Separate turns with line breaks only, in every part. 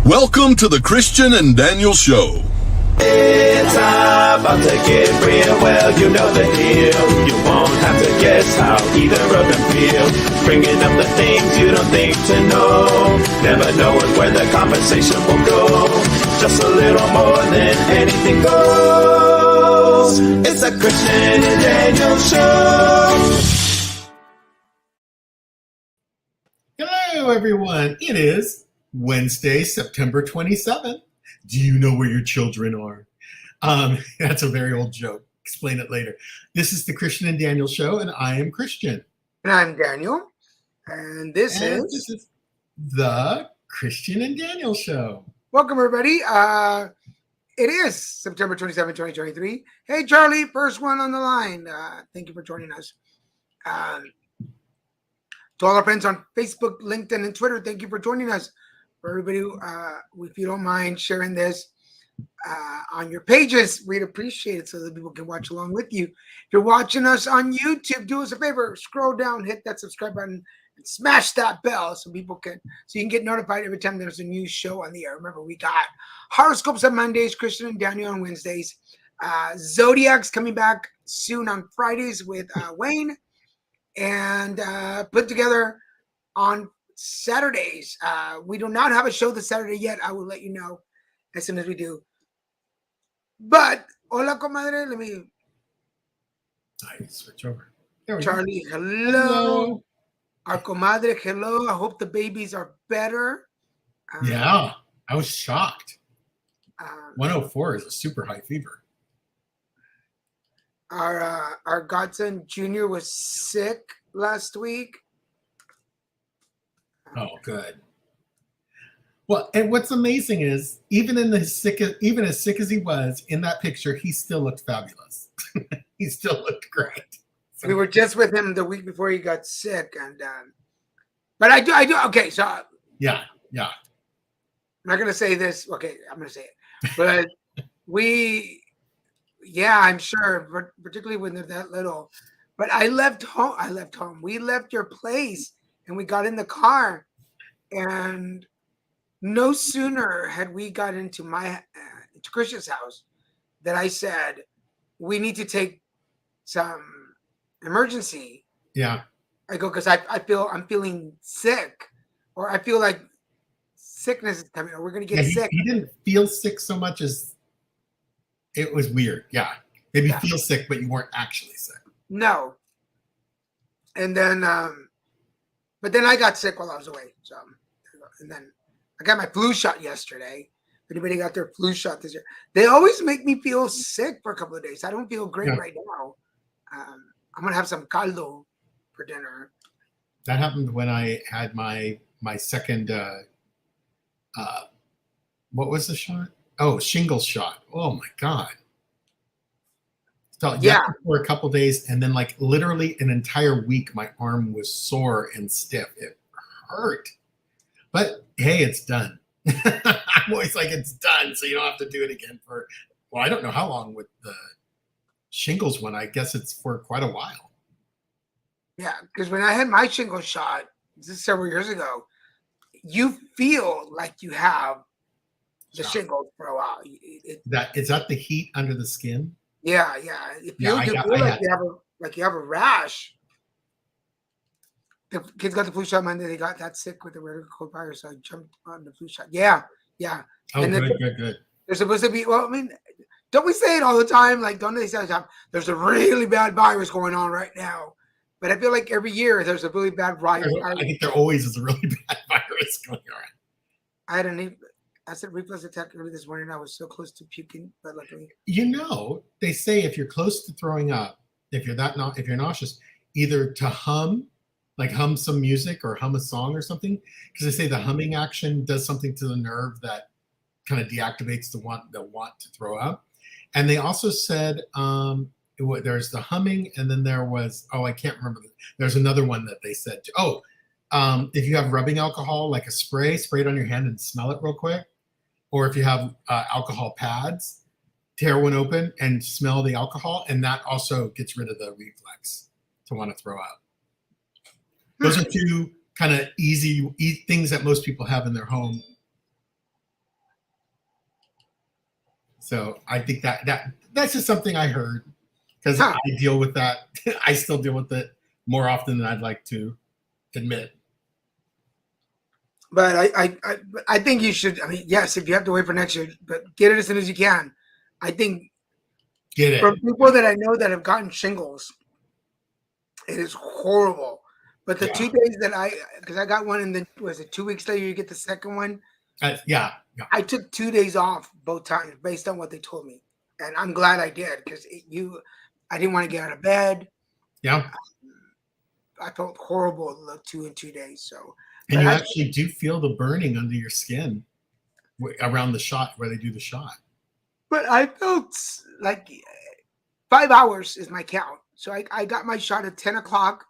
Welcome to the Christian and Daniel Show.
It's about to get real, well, you know the deal. You won't have to guess how either of them feel. Bringing up the things you don't think to know. Never knowing where the conversation will go. Just a little more than anything goes. It's the Christian and Daniel Show.
Hello, everyone. It is Wednesday, September 27th. Do you know where your children are? That's a very old joke. Explain it later. This is the Christian and Daniel Show, and I am Christian.
And I'm Daniel. And this is
the Christian and Daniel Show.
Welcome, everybody. It is September 27, 2023. Hey, Charlie, first one on the line. Thank you for joining us. To all our friends on Facebook, LinkedIn, and Twitter, thank you for joining us. For everybody, if you don't mind sharing this on your pages, we'd appreciate it so that people can watch along with you. If you're watching us on YouTube, do us a favor, scroll down, hit that subscribe button, and smash that bell so you can get notified every time there's a new show on the air. Remember, we got horoscopes on Mondays, Christian and Daniel on Wednesdays, Zodiac's coming back soon on Fridays with Wayne, and put together on Saturdays. We do not have a show this Saturday yet. I will let you know as soon as we do. But hola, comadre. Let me.
I switch over.
Charlie, hello. Our comadre, hello. I hope the babies are better.
Yeah, I was shocked. 104 is a super high fever.
Our godson Junior was sick last week.
Oh, good. Well, and what's amazing is even as sick as he was in that picture, he still looked fabulous. He still looked great.
So, we were just with him the week before he got sick, and but I do. Okay, so
yeah.
I'm not gonna say this. Okay, I'm gonna say it, but I'm sure, particularly when they're that little. But I left home. We left your place. And we got in the car, and no sooner had we got into to Christian's house that I said, we need to take some emergency.
Yeah.
I go, because I'm feeling sick, or I feel like sickness is coming, or we're going to get sick.
He didn't feel sick so much as it was weird. Yeah. Maybe feel sick, but you weren't actually sick.
No. And then, but then I got sick while I was away. So, and then I got my flu shot yesterday. If anybody got their flu shot this year, they always make me feel sick for a couple of days. I don't feel great right now. I'm gonna have some caldo for dinner.
That happened when I had my second. What was the shot? Oh, shingles shot. Oh my God. Felt for a couple days, and then like literally an entire week, my arm was sore and stiff. It hurt, but hey, it's done. I'm always like, it's done, so you don't have to do it again for. Well, I don't know how long with the shingles one. I guess it's for quite a while.
Yeah, because when I had my shingles shot, this is several years ago, you feel like you have the shingles for a while.
Is that the heat under the skin?
Yeah. If you feel like you have a rash. The kids got the flu shot Monday. They got that sick with the regular cold virus, so I jumped on the flu shot. Yeah.
Oh,
and
good.
They're supposed to be. Well, I mean, don't we say it all the time? Like, don't they say all the time? There's a really bad virus going on right now. But I feel like every year there's a really bad virus.
I think there always is a really bad virus going on.
I had an acid reflux attack early this morning. I was so close to puking, but luckily.
They say if you're close to throwing up, if you're nauseous, either to hum some music or hum a song or something, because they say the humming action does something to the nerve that kind of deactivates the want to throw up. And they also said there's the humming, and then there was I can't remember. There's another one that they said. If you have rubbing alcohol, like a spray it on your hand and smell it real quick. Or if you have alcohol pads, tear one open and smell the alcohol, and that also gets rid of the reflex to want to throw up. Those are two kind of easy things that most people have in their home So I think that's just something I heard because
Huh.
I deal with that. I still deal with it more often than I'd like to admit.
But I think you should. I mean, yes, if you have to wait for next year, but get it as soon as you can. I think
Get it?
from people that I know that have gotten shingles, it is horrible. But the
Yeah.
2 days that because I got one, and then was it 2 weeks later you get the second one?
Yeah.
I took 2 days off both times based on what they told me, and I'm glad I did because I didn't want to get out of bed.
Yeah.
I felt horrible the 2 days. So,
And
but
you
I-
actually do feel the burning under your skin around the shot where they do the shot.
But I felt like 5 hours is my count. So I got my shot at 10 o'clock.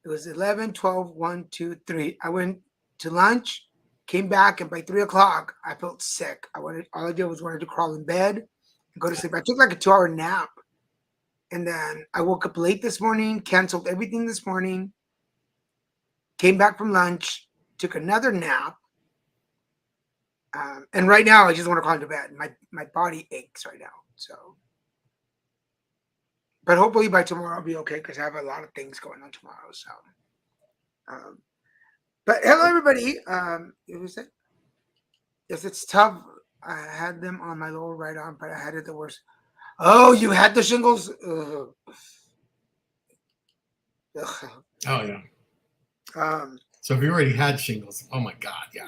It was 11, 12, 1, 2, 3. I went to lunch, came back, and by 3 o'clock, I felt sick. All I did was wanted to crawl in bed and go to sleep. I took like a 2-hour nap. And then I woke up late this morning, canceled everything this morning, came back from lunch, took another nap. And right now, I just want to crawl into bed. My body aches right now. So, but hopefully by tomorrow I'll be okay because I have a lot of things going on tomorrow. So, but hello everybody. It was it. Yes, it's tough. I had them on my lower right arm, but I had it the worst. Oh, you had the shingles? Ugh. Ugh.
Oh yeah.
Um,
So if you already had shingles, oh my God, yeah,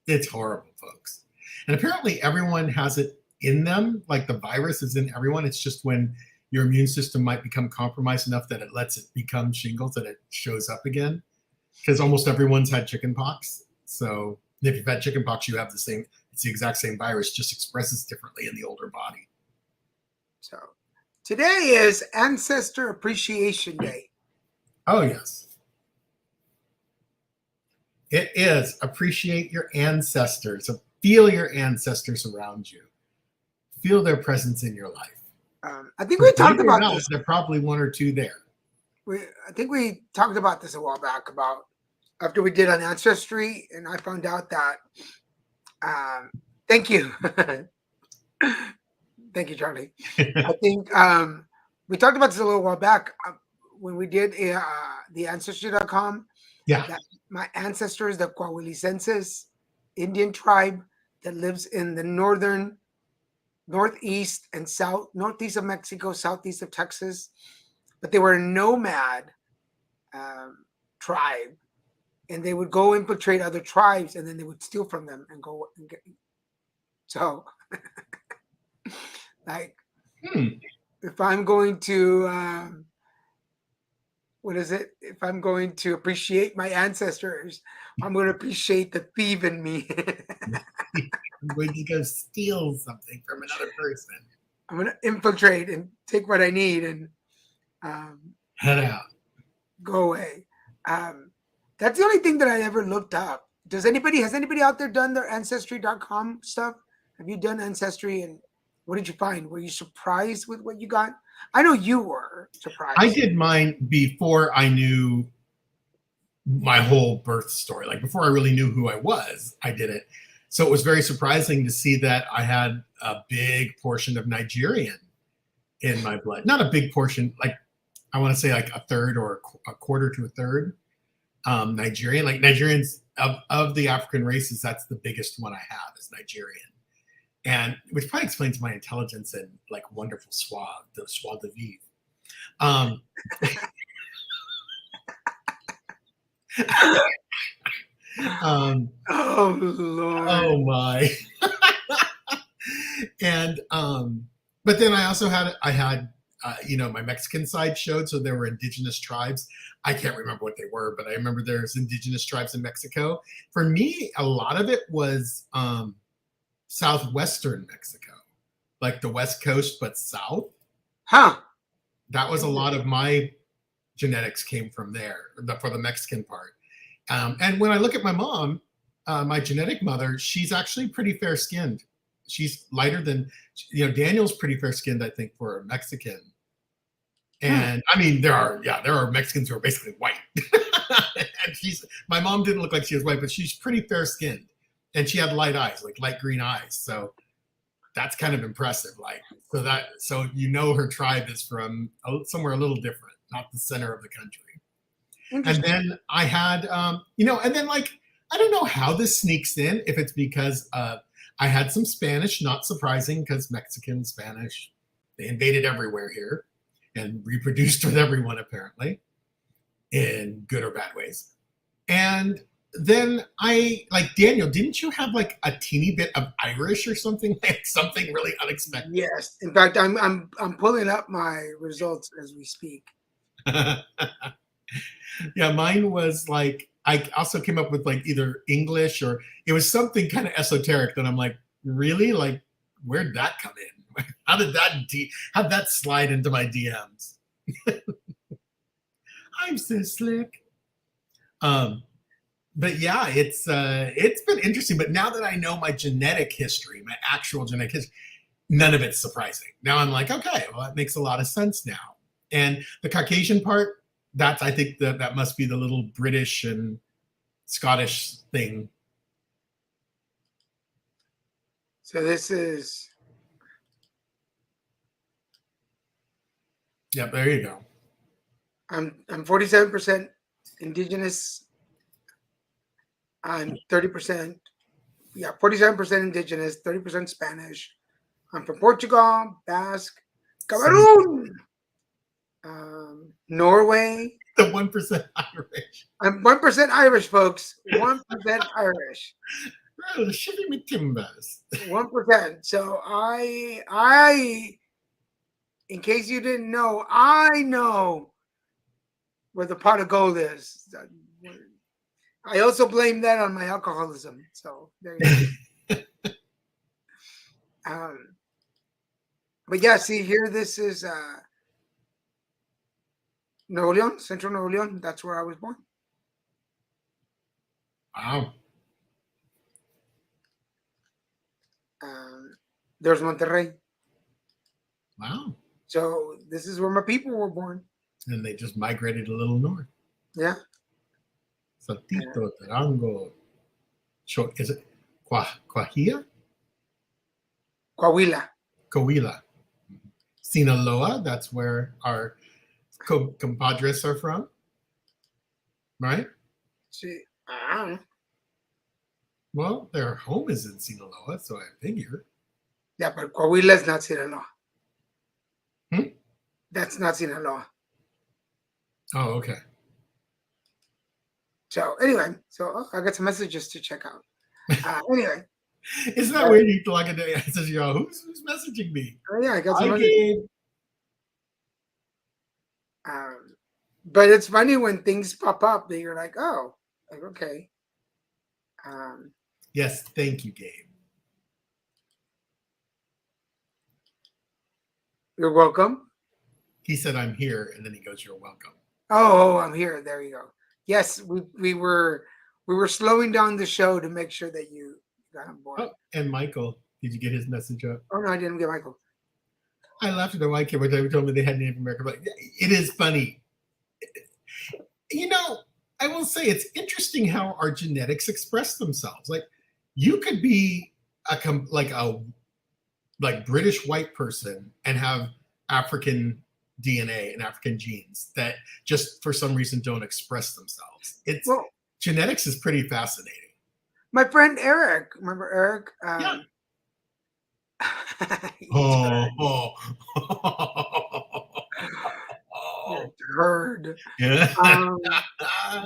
it's horrible, folks. And apparently everyone has it in them. Like the virus is in everyone. It's just when your immune system might become compromised enough that it lets it become shingles that it shows up again. Because almost everyone's had chickenpox. So if you've had chickenpox, you have it's the exact same virus, just expresses differently in the older body.
so today is Ancestor Appreciation Day.
Oh, yes. It is. Appreciate your ancestors. So feel your ancestors around you. Feel their presence in your life.
I think we talked
Believe it or
about
not,
this.
there are probably one or two there.
I think we talked about this a while back about after we did on Ancestry, and I found out that. Thank you, thank you, Charlie. I think we talked about this a little while back when we did the Ancestry.com.
Yeah.
That my ancestors, the Coahuilicenses Indian tribe that lives in the northeast and northeast of Mexico, southeast of Texas, but they were a nomad tribe, and they would go infiltrate other tribes, and then they would steal from them and go and get. So, like, if I'm going to what is it? If I'm going to appreciate my ancestors, I'm going to appreciate the thief in me.
When you go steal something from another person,
I'm going to infiltrate and take what I need and
head out.
go away. That's the only thing that I ever looked up. Has anybody out there done their Ancestry.com stuff? Have you done Ancestry, and what did you find? Were you surprised with what you got? I know you were surprised.
I did mine before I knew my whole birth story. Like before I really knew who I was, I did it. So it was very surprising to see that I had a big portion of Nigerian in my blood. Not a big portion, like I want to say like a third or a quarter to a third Nigerian. Like Nigerians of the African races, that's the biggest one I have is Nigerian. And which probably explains my intelligence and like wonderful the schwa de vivre.
Oh Lord!
Oh my! And but then I also had my Mexican side showed, so there were indigenous tribes. I can't remember what they were, but I remember there's indigenous tribes in Mexico. For me, a lot of it was southwestern Mexico, like the West Coast, but south.
Huh?
That was a lot of my genetics came from there for the Mexican part. And when I look at my mom, my genetic mother, she's actually pretty fair skinned. She's lighter than, Daniel's pretty fair skinned, I think, for a Mexican. And I mean, there are Mexicans who are basically white. And my mom didn't look like she was white, but she's pretty fair skinned. And she had light eyes, like light green eyes. So that's kind of impressive. Like, so you know her tribe is from somewhere a little different, not the center of the country. And then I had, and then like, I don't know how this sneaks in, if it's because I had some Spanish, not surprising because Mexican, Spanish, they invaded everywhere here and reproduced with everyone apparently in good or bad ways. And then Daniel, didn't you have like a teeny bit of Irish or something, like something really unexpected?
Yes. In fact, I'm pulling up my results as we speak.
Yeah, mine was like, I also came up with like either English or it was something kind of esoteric that I'm like, really? Like, where'd that come in? How did that slide into my DMs? I'm so slick. But yeah, it's been interesting. But now that I know my genetic history, my actual genetic history, none of it's surprising. Now I'm like, okay, well, that makes a lot of sense now. And the Caucasian part, I think that must be the little British and Scottish thing.
So this is.
Yeah, there you go.
I'm 47% indigenous. I'm 30%. Yeah, 47% indigenous, 30% Spanish. I'm from Portugal, Basque, Cameroon, Norway.
The 1% Irish.
I'm 1% Irish, folks. 1% Irish.
Oh, shitty me timbers.
1%. So I, in case you didn't know, I know where the pot of gold is. I also blame that on my alcoholism. So there you go. But yeah, see here, this is Nuevo León, Central Nuevo León. That's where I was born.
Wow.
There's Monterrey.
Wow.
So this is where my people were born.
And they just migrated a little north.
Yeah.
Saltito, Tarango. Is it Coahuila?
Coahuila.
Coahuila. Sinaloa, that's where our compadres are from. Right?
See, I don't know.
Well, their home is in Sinaloa, so I figure.
Yeah, but Coahuila is not Sinaloa.
Hmm?
That's not Sinaloa.
Oh, okay.
So anyway, I got some messages to check out. Anyway.
Isn't that weird? You log into it says, yo, who's messaging me?
Oh yeah, I got some
messages.
But it's funny when things pop up that you're like, oh, like, okay.
Yes, thank you, Gabe.
You're welcome.
He said, I'm here, and then he goes, you're welcome.
Oh, I'm here. There you go. Yes, we were slowing down the show to make sure that you got on board.
Oh, and Michael, did you get his message up?
Oh no, I didn't get Michael.
I laughed at the white kid when they told me they had Native American. But it is funny. You know, I will say it's interesting how our genetics express themselves. Like, you could be a British white person and have African DNA and African genes that just for some reason don't express themselves. Genetics is pretty fascinating.
My friend Eric, remember Eric?
Yeah.
Heard.
Yeah.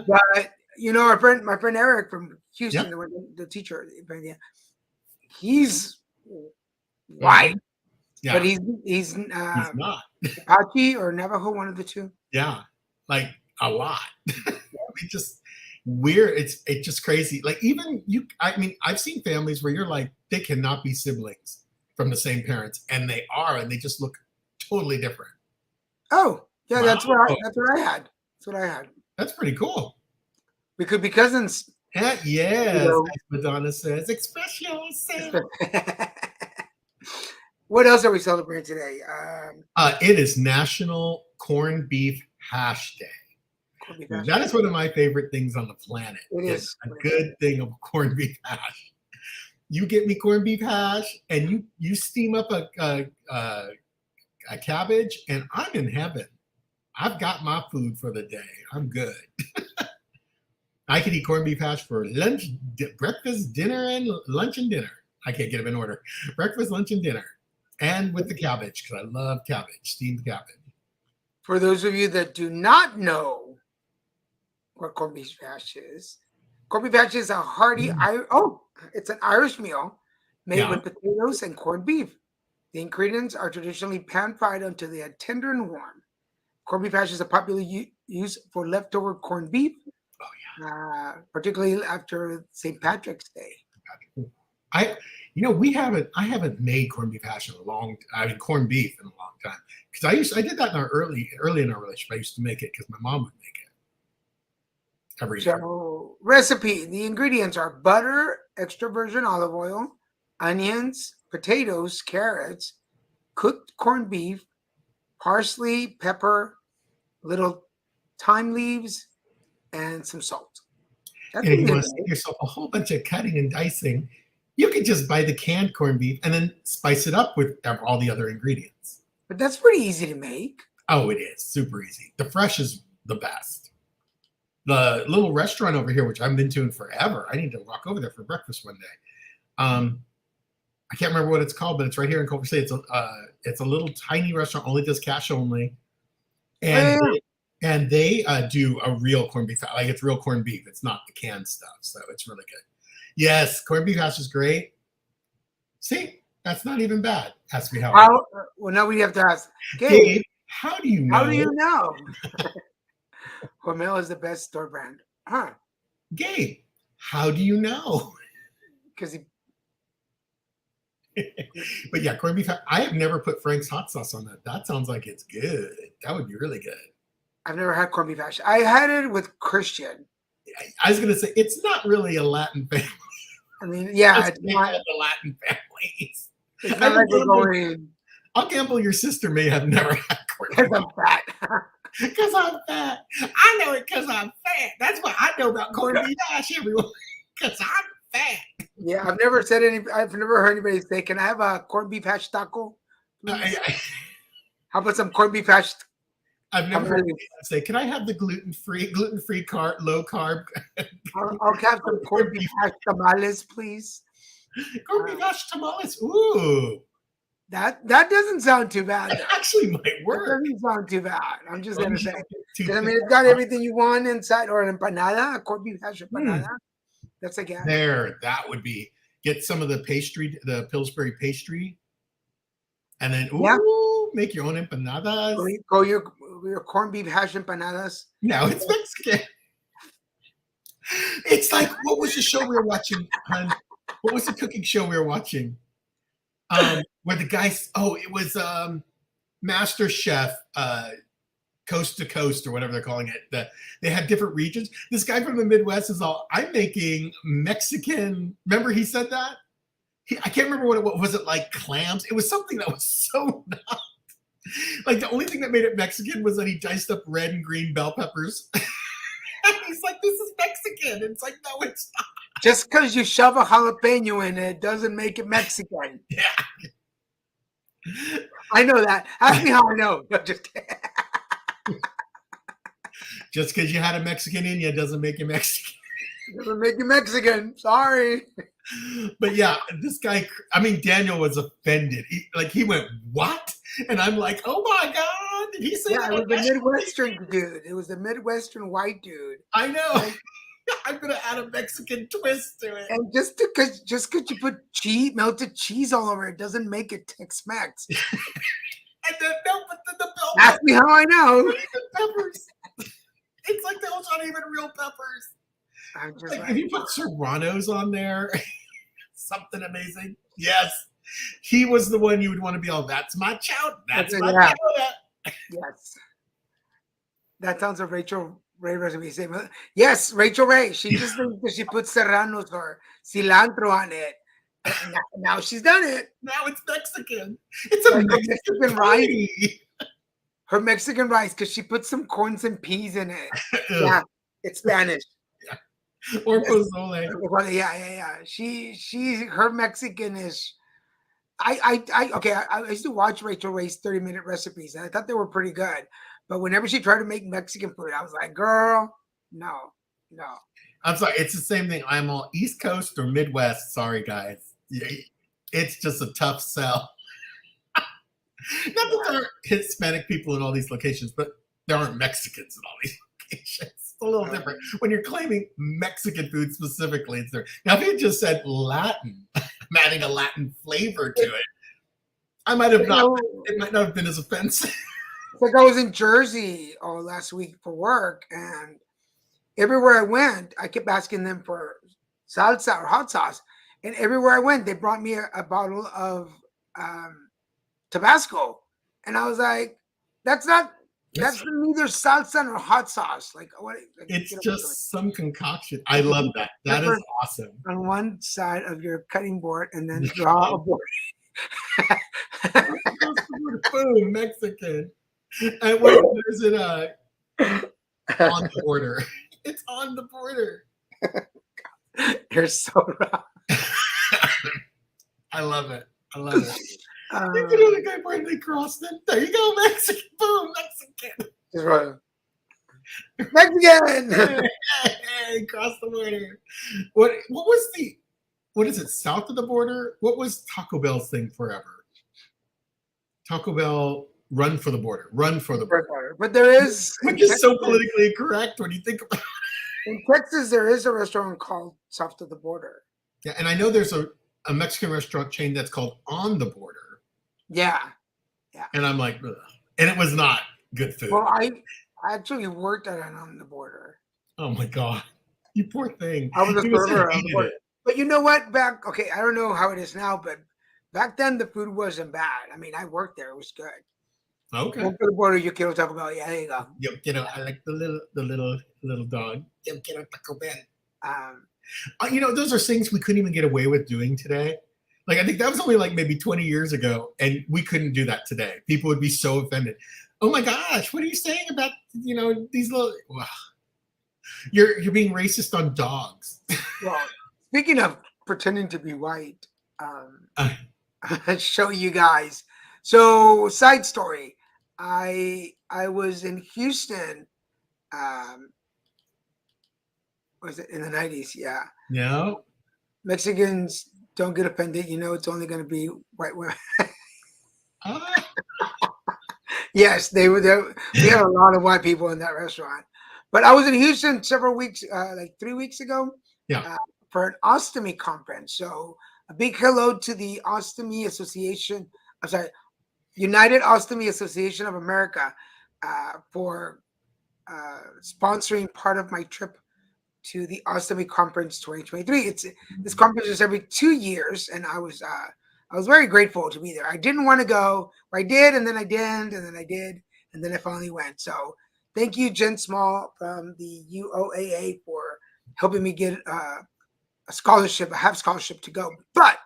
But my friend Eric from Houston, the teacher, he's white.
Yeah.
But he's
not
Apache or Navajo, one of the two.
Yeah, like a lot. It's just weird. It's just crazy. Like even I've seen families where you're like, they cannot be siblings from the same parents, and they are, and they just look totally different.
Oh, yeah,
wow.
That's what I had. That's what I had.
That's pretty cool.
We could be cousins.
Yes, as Madonna says, express yourself.
What else are we celebrating today?
It is National Corned Beef Hash Day. That is one of my favorite things on the planet.
It is
a good thing of corned beef hash. You get me corned beef hash, and you steam up a cabbage, and I'm in heaven. I've got my food for the day. I'm good. I could eat corned beef hash for lunch, breakfast, dinner, and lunch and dinner. I can't get them in order. Breakfast, lunch, and dinner. And with the cabbage, because I love cabbage, steamed cabbage.
For those of you that do not know what corned beef hash is a hearty, it's an Irish meal made with potatoes and corned beef. The ingredients are traditionally pan-fried until they are tender and warm. Corned beef hash is a popular use for leftover corned beef, particularly after St. Patrick's Day.
I haven't made corned beef hash in corned beef in a long time, because I did that early in our relationship. I used to make it because my mom would make it every year.
So, recipe: the ingredients are butter, extra virgin olive oil, onions, potatoes, carrots, cooked corned beef, parsley, pepper, little thyme leaves, and some salt.
And if you want to save yourself a whole bunch of cutting and dicing, you could just buy the canned corned beef and then spice it up with all the other ingredients.
But that's pretty easy to make.
Oh, it is super easy. The fresh is the best. The little restaurant over here, which I've been to in forever, I need to walk over there for breakfast one day. I can't remember what it's called, but it's right here in Culver City. It's a little tiny restaurant, only does cash only, and they do a real corned beef. Like, it's real corned beef. It's not the canned stuff, so it's really good. Yes, corned beef hash is great. See, that's not even bad. Has to be how.
Well, now we have to ask
Gabe, how do you know?
How do you know? Hormel is the best store brand. Huh?
Gabe, how do you know?
Because he.
But yeah, corned beef. I have never put Frank's hot sauce on that. That sounds like it's good. That would be really good.
I've never had corned beef hash. I had it with Christian.
I was going to say, it's not really a Latin family.
I mean, yeah,
it's not the Latin families.
It's not like we're going.
I'll gamble your sister may have never had corned beef.
Because I'm fat.
Because I'm fat. I know it because I'm fat. That's what I know about corned beef hash, everyone. Because I'm fat.
Yeah, I've never heard anybody say, "Can I have a corned beef hash taco?" How about some corned beef hash?
I've never heard anyone say, "Can I have the gluten-free low carb?"
I'll have some corned beef hash tamales, please.
Corned beef hash tamales. Ooh.
That doesn't sound too bad.
It actually might work.
It doesn't sound too bad. I'm just gonna say. I mean, it's got everything you want inside, or an empanada, a corned beef hash empanada. That's a gas.
That would be. Get some of the pastry, the Pillsbury pastry, and then make your own empanadas.
Go your corned beef hash empanadas.
No, it's Mexican. It's like, what was the show we were watching, hon? What was the cooking show we were watching? Where the guys, it was Master Chef, Coast to Coast, or whatever they're calling it. They had different regions. This guy from the Midwest is all, I'm making Mexican. Remember he said that? I can't remember what was it, like clams? It was something that was so not. Like, the only thing that made it Mexican was that he diced up red and green bell peppers. And he's like, this is Mexican. And it's like, no, it's not.
Just because you shove a jalapeno in it doesn't make it Mexican.
Yeah.
I know that. Ask me how I know.
Just because you had a Mexican in you doesn't make you Mexican.
Doesn't make you Mexican. Sorry.
But yeah, this guy, Daniel was offended. He went, what? And I'm like, oh my God, did he say that?
It was the Midwestern dude. It was the Midwestern white dude.
I know. I'm going to add a Mexican twist to it.
And just because you put melted cheese all over it doesn't make it Tex-Mex.
And then, the bell
Ask me how I know.
The peppers. It's like those aren't even real peppers.
I'm just
if you put Serranos on there, something amazing. Yes. He was the one you would want to be all, that's my chow. That's my chowder.
Yes. That sounds a Rachel Ray recipe. Yes, Rachel Ray. She just thinks that she put serranos or cilantro on it. Now she's done it.
Now it's Mexican. It's a Mexican
rice. Her Mexican rice, because she put some corns and peas in it. Yeah, it's Spanish.
Yeah. Or pozole.
Well, yeah. Her Mexican is. Okay. I used to watch Rachel Ray's 30-minute recipes, and I thought they were pretty good. But whenever she tried to make Mexican food, I was like, girl, no.
I'm sorry, it's the same thing. I'm all East Coast or Midwest. Sorry, guys. It's just a tough sell. Not that there are Hispanic people in all these locations, but there aren't Mexicans in all these locations. It's a little different. When you're claiming Mexican food specifically, it's there. Now, if you just said Latin, I'm adding a Latin flavor to it, I might have not. It might not have been as offensive.
It's like I was in Jersey last week for work, and everywhere I went, I kept asking them for salsa or hot sauce. And everywhere I went, they brought me a bottle of Tabasco. And I was like, that's neither salsa nor hot sauce. Like, what? Like,
it's just some concoction. I love that. That is awesome.
On one side of your cutting board and then draw a board.
Boom, Mexican. And where is it on the border? It's on the border.
You're so wrong.
I love it. You can do the guy Brandon Croston. There you go, Mexican. Boom, Mexican.
Just right. Mexican.
Hey, cross the border. What is it? South of the border? What was Taco Bell's thing forever? Taco Bell. Run for the border.
But there is,
which is so politically incorrect when you think about it.
In Texas, there is a restaurant called South of the Border.
Yeah, and I know there's a Mexican restaurant chain that's called On the Border.
Yeah.
And I'm like, ugh. And it was not good food.
Well, I actually worked at an On the Border.
Oh my God, you poor thing.
I was a server on the border. But you know what? I don't know how it is now, but back then the food wasn't bad. I mean, I worked there; it was good.
Okay.
Go to the border, you quiero Taco Bell. Yeah, there you go.
I like the little dog. Yo quiero Taco Bell. Those are things we couldn't even get away with doing today. Like, I think that was only like maybe 20 years ago, and we couldn't do that today. People would be so offended. Oh my gosh, what are you saying about these little? Wow. You're being racist on dogs.
Well, speaking of pretending to be white, I'll show you guys. So, side story. I was in Houston. Was it in the 90s? Yeah.
No.
Mexicans don't get offended. It's only going to be white women. Yes, they were there. We had a lot of white people in that restaurant. But I was in Houston several weeks, like 3 weeks ago, for an ostomy conference. So a big hello to the Ostomy Association. I'm sorry, United Ostomy Association of America for sponsoring part of my trip to the Ostomy Conference 2023. This conference is every 2 years, and I was very grateful to be there. I didn't want to go, or I did, and then I didn't, and then I did, and then I finally went. So thank you, Jen Small from the UOAA, for helping me get a scholarship, a half scholarship to go. But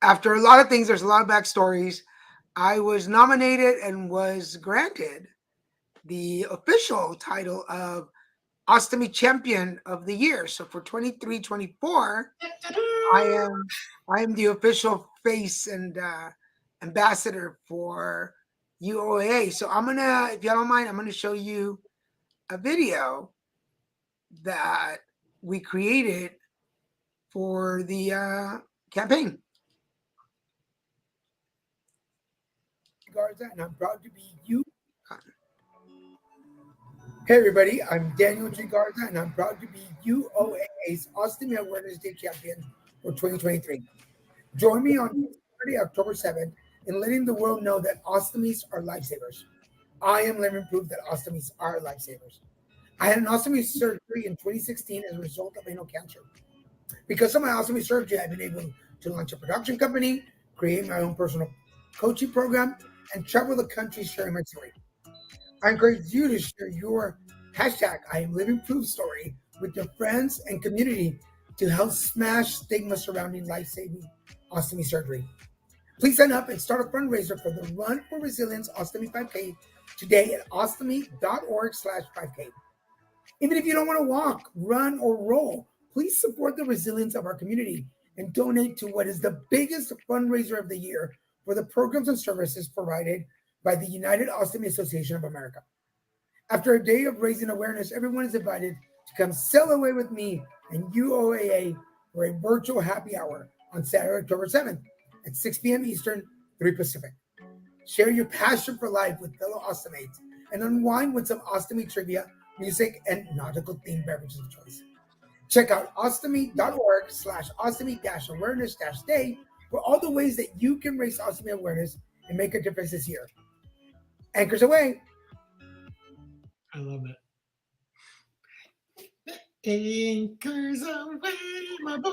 after a lot of things, there's a lot of backstories. I was nominated and was granted the official title of Ostomy Champion of the Year. So for 23-24, I am the official face and ambassador for UOAA. So I'm gonna, if you don't mind, I'm gonna show you a video that we created for the campaign. Garza, and I'm proud to be you. Hey everybody, I'm Daniel G. Garza, and I'm proud to be UOAA's Ostomy Awareness Day champion for 2023. Join me on Saturday, October 7th, in letting the world know that ostomies are lifesavers. I am living proof that ostomies are lifesavers. I had an ostomy surgery in 2016 as a result of anal cancer. Because of my ostomy surgery, I've been able to launch a production company, create my own personal coaching program, and travel the country sharing my story. I encourage you to share your hashtag I am living proof story with your friends and community to help smash stigma surrounding life-saving ostomy surgery. Please sign up and start a fundraiser for the Run for Resilience Ostomy 5K today at ostomy.org/5K. Even if you don't want to walk, run, or roll, please support the resilience of our community and donate to what is the biggest fundraiser of the year for the programs and services provided by the United Ostomy Association of America. After a day of raising awareness, everyone is invited to come sail away with me and UOAA for a virtual happy hour on Saturday, October 7th at 6 p.m. Eastern, 3 Pacific. Share your passion for life with fellow ostomates and unwind with some ostomy trivia, music, and nautical-themed beverages of choice. Check out ostomy.org/ostomy-awareness-day for all the ways that you can raise ostomy awareness and make a difference this year. Anchors away.
I love it. Anchors away, my boy.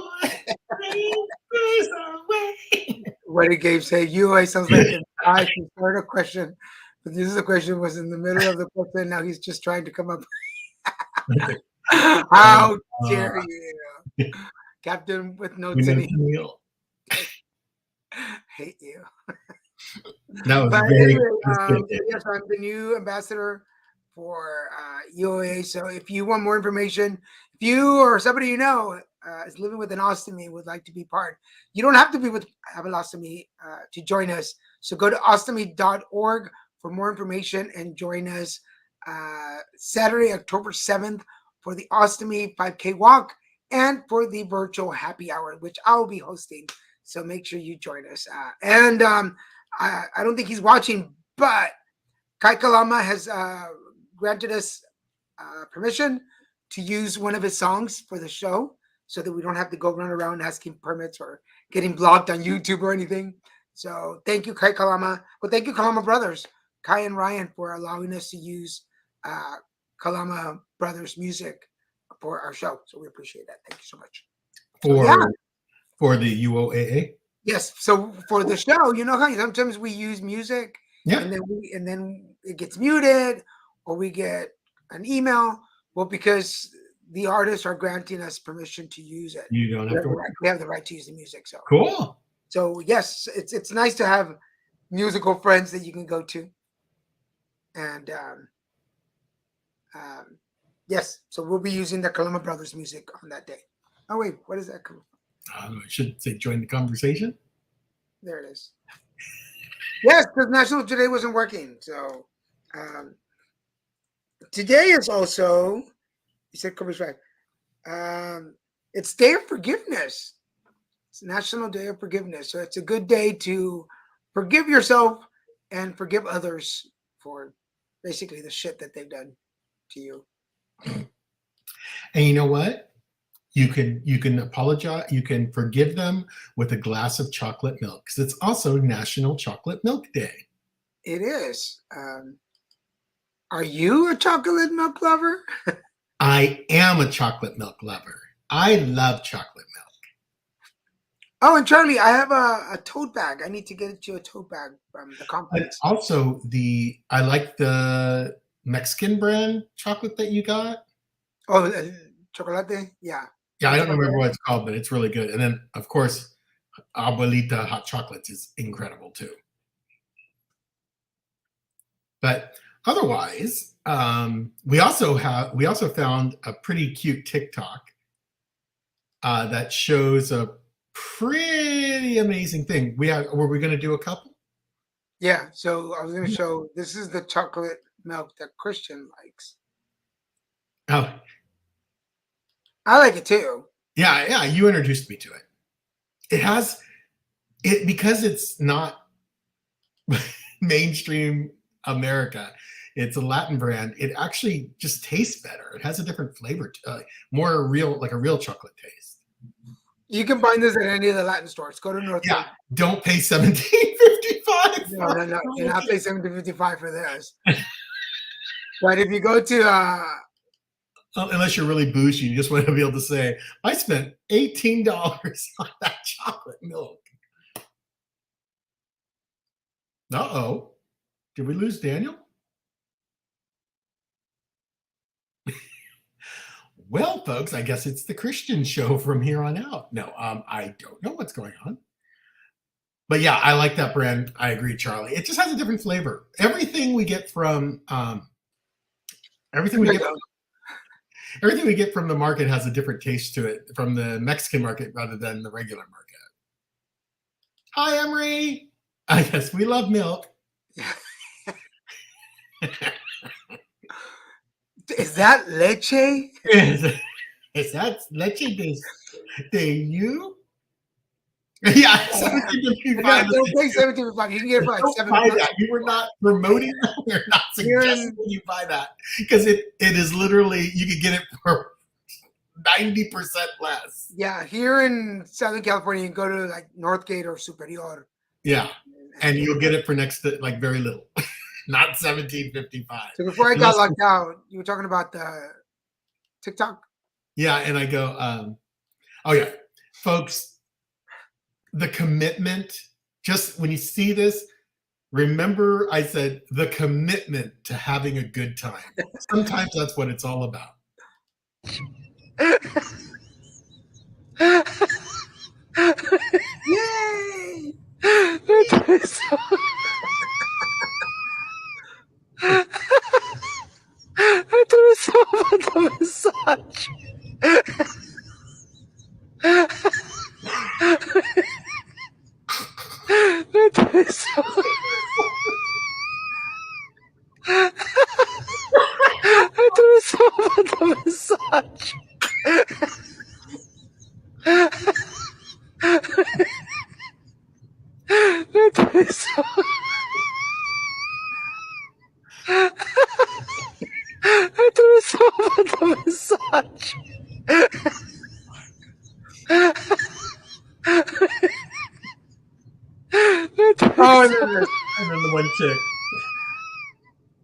Anchors away.
What did Gabe say? UOA sounds like I can start a question, but this is a question was in the middle of the question. Now he's just trying to come up. How dare you, Captain with no tinny. Hate you.
That was
But
very
anyway, yes, I'm the new ambassador for UOA. So if you want more information, if you or somebody you know is living with an ostomy, would like to be part, you don't have to have an ostomy to join us. So go to ostomy.org for more information and join us Saturday, October 7th for the Ostomy 5K walk and for the virtual happy hour, which I'll be hosting. So make sure you join us. I don't think he's watching, but Kai Kalama has granted us permission to use one of his songs for the show so that we don't have to go run around asking permits or getting blocked on YouTube or anything. So thank you, Kai Kalama. Well, thank you, Kalama Brothers, Kai and Ryan, for allowing us to use Kalama Brothers music for our show. So we appreciate that. Thank you so much.
For the UOAA?
Yes. So for the show, you know how sometimes we use music and then it gets muted or we get an email. Well, because the artists are granting us permission to use it.
You don't have to worry.
We have the right to use the music. So
cool.
So yes, it's nice to have musical friends that you can go to. And yes, so we'll be using the Kalama Brothers music on that day. Oh wait, what is that coming from?
I should say join the conversation.
There it is. Yes, because National Today wasn't working. So today is also, you said Kobe's right. It's Day of Forgiveness. It's National Day of Forgiveness. So it's a good day to forgive yourself and forgive others for basically the shit that they've done to you.
And you know what? You can apologize. You can forgive them with a glass of chocolate milk because it's also National Chocolate Milk Day.
It is. Are you a chocolate milk lover?
I am a chocolate milk lover. I love chocolate milk.
Oh, and Charlie, I have a tote bag. I need to get you a tote bag from the conference.
But also, I like the Mexican brand chocolate that you got.
Oh, chocolate? Yeah.
Yeah, I don't remember what it's called, but it's really good. And then, of course, Abuelita hot chocolates is incredible too. But otherwise, we also found a pretty cute TikTok that shows a pretty amazing thing. Were we going to do a couple?
Yeah. So I was going to show. This is the chocolate milk that Christian likes.
Oh,
I like it too.
Yeah. You introduced me to it. Because it's not mainstream America. It's a Latin brand. It actually just tastes better. It has a different flavor, more real, like a real chocolate taste.
You can find this at any of the Latin stores. Go to North.
Yeah, don't pay $17.55.
No. You're not pay $17.55 for this. But if you go to
unless you're really bougie, you just want to be able to say, I spent $18 on that chocolate milk. Uh-oh. Did we lose Daniel? Well, folks, I guess it's the Christian show from here on out. No, I don't know what's going on. But yeah, I like that brand. I agree, Charlie. It just has a different flavor. Everything we get from Everything we get from the market has a different taste to it, from the Mexican market rather than the regular market. Hi, Emery. I guess we love milk.
Is that leche?
Is that leche de you? Yeah, 1755.
No, don't pay 1755. You can get it for like
Don't
$7.
buy that. You were not promoting that. We're not
You're in-
suggesting you buy that because it is literally, you could get it for 90% less.
Yeah, here in Southern California, you can go to like Northgate or Superior.
Yeah, and you'll get it for next to like very little, not 1755.
So before I got locked out, you were talking about the TikTok.
Yeah, and I go, oh yeah, folks, the commitment. Just when you see this, remember I said the commitment to having a good time. Sometimes that's what it's all about.
Yay! Oh, no.
And then the one chick.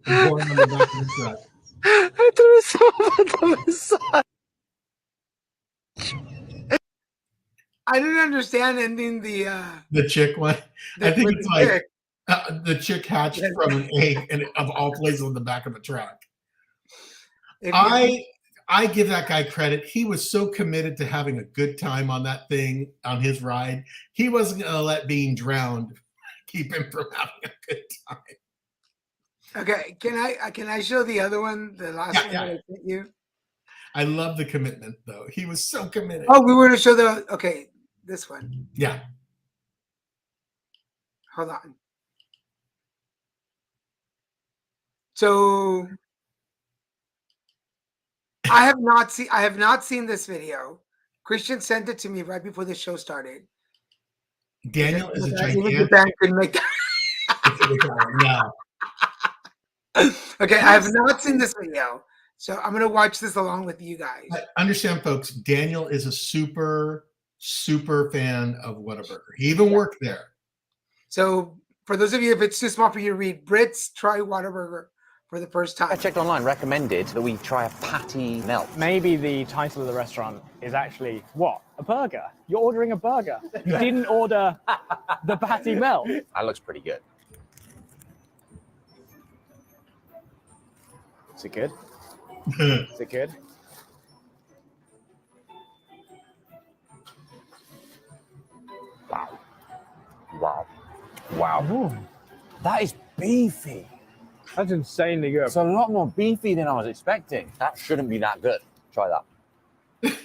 And pouring on the back of the truck.
I didn't understand ending the
chick one. I think
with
it's
the
like
chick.
the chick hatched from an egg, and of all places on the back of a truck.
If you-
I give that guy credit. He was so committed to having a good time on that thing, on his ride. He wasn't going to let being drowned keep him from having a good time.
Okay, can I show the other one, the last
Yeah,
one
yeah.
that I sent you?
I love the commitment, though. He was so committed.
Oh, we were going to show this one.
Yeah.
Hold on. So I have not seen this video. Christian sent it to me right before the show started.
Daniel is a
Even the
gigantic.
band couldn't make that.
No.
Okay, I have not seen this video, so I'm gonna watch this along with you guys.
Understand, folks, Daniel is a super, super fan of Whataburger. He even worked there.
So for those of you, if it's too small for you to read, Brits try Whataburger for the first time.
I checked online, recommended that we try a patty melt.
Maybe the title of the restaurant is actually what? A burger. You're ordering a burger. You didn't order the patty melt.
That looks pretty good.
Is it good? Is it good?
Wow. Wow. Wow. That is beefy.
That's insanely good.
It's a lot more beefy than I was expecting. That shouldn't be that good. Try that.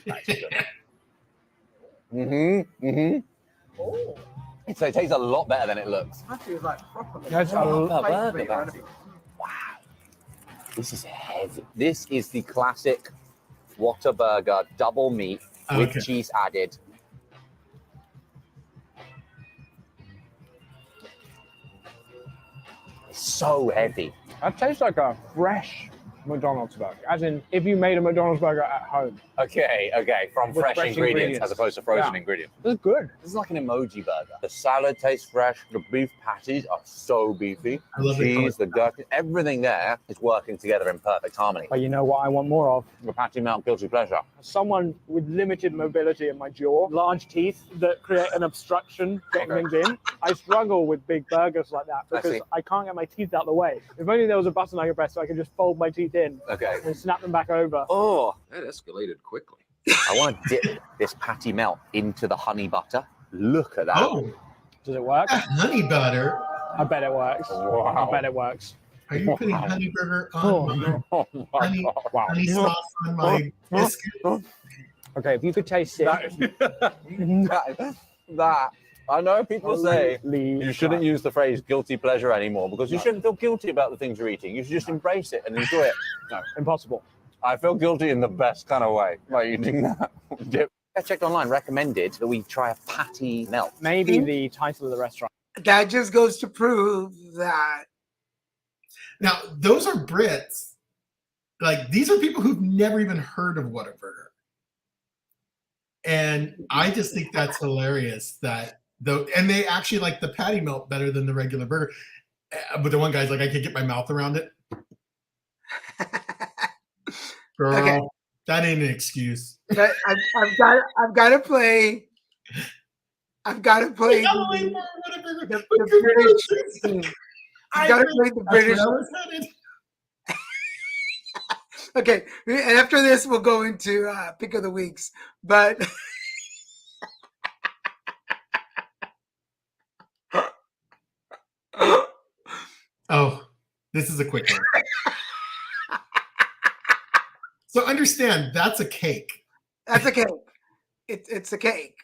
That's good. So it tastes a lot better than it looks.
That's a
Wow. This is heavy. This is the classic Whataburger double meat with
Okay.
cheese added. It's so heavy.
That tastes like a fresh McDonald's burger. As in, if you made a McDonald's burger at home.
Okay. From
With
fresh
fresh
ingredients
ingredients.
as opposed to frozen
Yeah.
ingredients.
It's good.
This is like an emoji burger. The salad tastes fresh. The beef patties are so beefy.
I love the
Cheese, the gherkin, everything there is working together in perfect harmony.
But you know what I want more of?
The patty melt guilty pleasure.
Someone with limited mobility in my jaw, large teeth that create an obstruction getting things in. I struggle with big burgers like that because
see.
I can't get my teeth out of the way. If only there was a button I could press so I could just fold my teeth in
Okay.
and snap them back over.
Oh,
That escalated quickly.
I want to dip this patty melt into the honey butter. Look at that.
Oh,
Does it work?
honey butter.
I bet it works.
Wow.
I bet it works.
Are you putting honey burger on my
Oh my
honey,
God.
Wow.
honey sauce on my biscuit?
Okay, if you could taste it.
that I know people say
Holy
you shouldn't
crap.
use the phrase guilty pleasure anymore because you shouldn't feel guilty about the things you're eating. You should just embrace it and enjoy it. No,
Impossible.
I feel guilty in the best kind of way by eating that dip. I checked online, recommended that we try a patty melt.
Maybe the title of the restaurant.
That just goes to prove that
Now, those are Brits. Like, these are people who've never even heard of Whataburger. And I just think that's hilarious that though, and they actually like the patty melt better than the regular burger. But the one guy's like, I can't get my mouth around it. Girl,
Okay.
that ain't an excuse.
but I've got to play. I've got to play
Halloween
the,
for Whataburger.
the
But you're
British.
racist.
I've got to play the
That's
British.
where I was headed.
Okay, and after this, we'll go into pick of the weeks. But
Oh, this is a quick one. So understand, that's a cake.
that's a cake. It's a cake,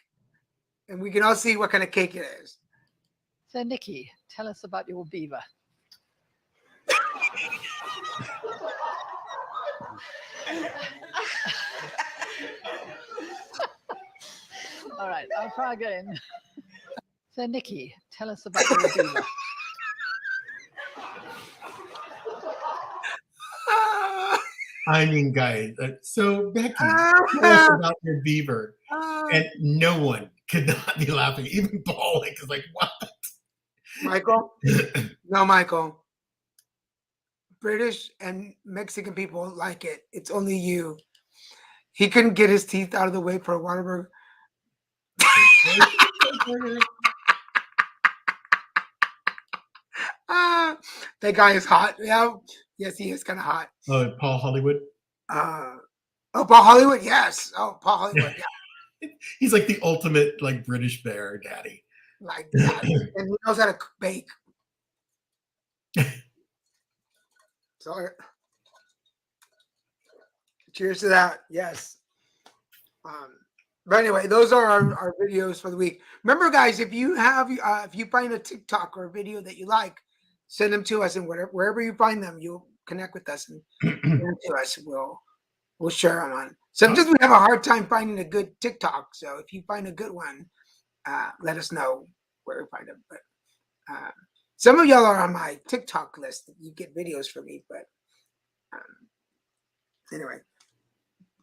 and we can all see what kind of cake it is.
So, Nikki, tell us about your beaver. All right, I'll try again. So, Nikki, tell us about your beaver.
I mean, guys, so Becky, tell us about your beaver. And no one could not be laughing. Even Paul is like, what?
Michael? No, Michael. British and Mexican people like it. It's only you. He couldn't get his teeth out of the way for a Whataburger. That guy is hot. Yeah. Yes, he is kind of hot.
Oh, Paul Hollywood.
Oh, Paul Hollywood. Yes. Oh, Paul Hollywood. Yeah.
He's like the ultimate like British bear daddy.
Like that. And he knows how to bake. So, cheers to that. Yes. But anyway, those are our videos for the week. Remember, guys, if you have if you find a TikTok or a video that you like, send them to us, and wherever you find them, you'll connect with us and send them to us. We'll share them on. Sometimes we have a hard time finding a good TikTok, so if you find a good one, let us know where to find them. But some of y'all are on my TikTok list. You get videos from me, but anyway,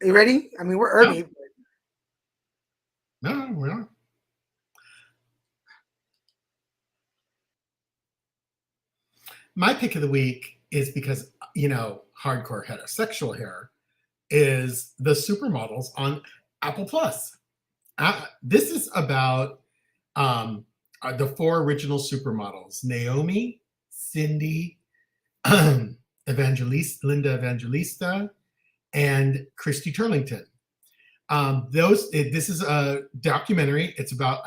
are you ready? I mean, we're early.
No, we're not. My pick of the week is because, hardcore heterosexual hair is the supermodels on Apple Plus. This is about the four original supermodels: Naomi, Cindy, Linda Evangelista, and Christy Turlington. This is a documentary. It's about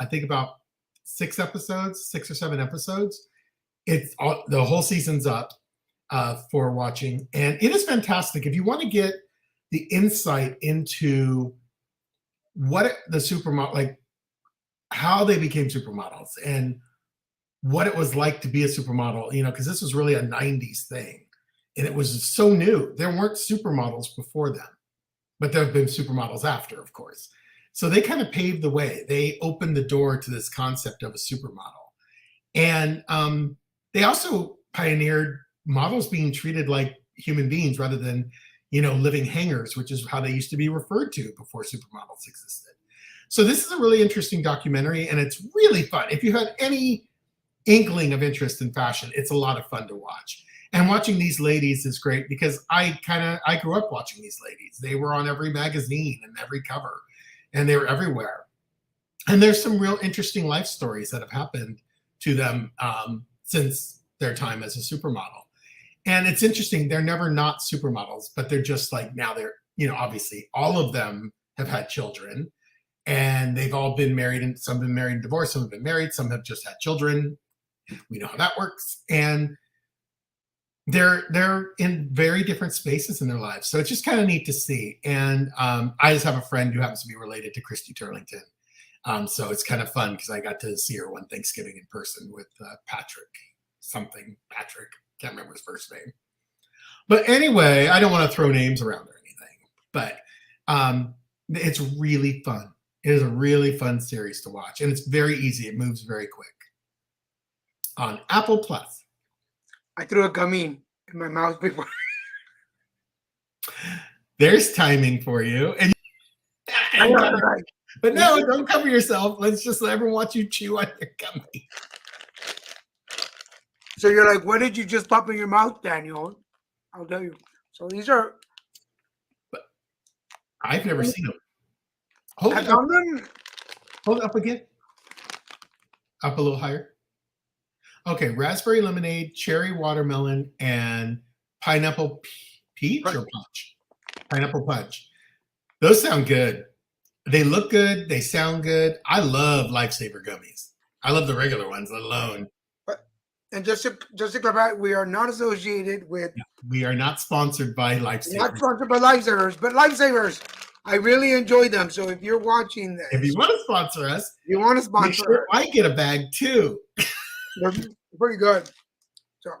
6 or 7 episodes. It's the whole season's up for watching, and it is fantastic. If you want to get the insight into what the supermodel, like how they became supermodels and what it was like to be a supermodel, because this was really a 90s thing, and it was so new. There weren't supermodels before them, but there have been supermodels after, of course. So they kind of paved the way. They opened the door to this concept of a supermodel. And they also pioneered models being treated like human beings rather than, living hangers, which is how they used to be referred to before supermodels existed. So this is a really interesting documentary, and it's really fun. If you had any inkling of interest in fashion, it's a lot of fun to watch. And watching these ladies is great because I grew up watching these ladies. They were on every magazine and every cover, and they were everywhere. And there's some real interesting life stories that have happened to them since their time as a supermodel. And it's interesting, they're never not supermodels, but they're just like, now they're, obviously all of them have had children, and they've all been married, and some have been married and divorced, some have been married, some have just had children. We know how that works. And they're in very different spaces in their lives, so it's just kind of neat to see. And I just have a friend who happens to be related to Christy Turlington, so it's kind of fun because I got to see her one Thanksgiving in person with Patrick, can't remember his first name. But anyway, I don't want to throw names around or anything, but it's really fun. It is a really fun series to watch, and it's very easy. It moves very quick. On Apple Plus.
I threw a gummy in my mouth before.
There's timing for you. And but no, don't cover yourself. Let's just let everyone watch you chew on your gummy.
So you're like, what did you just pop in your mouth, Daniel? I'll tell you. So these are.
I've never seen them. Hold
I
it up.
found them.
Hold it up again. Up a little higher. Okay, raspberry lemonade, cherry watermelon, and pineapple peach or punch? Pineapple punch. Those sound good. They look good. They sound good. I love Lifesaver gummies. I love the regular ones alone.
And just to clarify, we are not associated with.
We are not sponsored by Lifesaver.
Not sponsored by Lifesavers, but Lifesavers. I really enjoy them. So if you're watching this,
If you want to sponsor us,
you want to
make
sponsor,
sure I get a bag too.
they're pretty good. So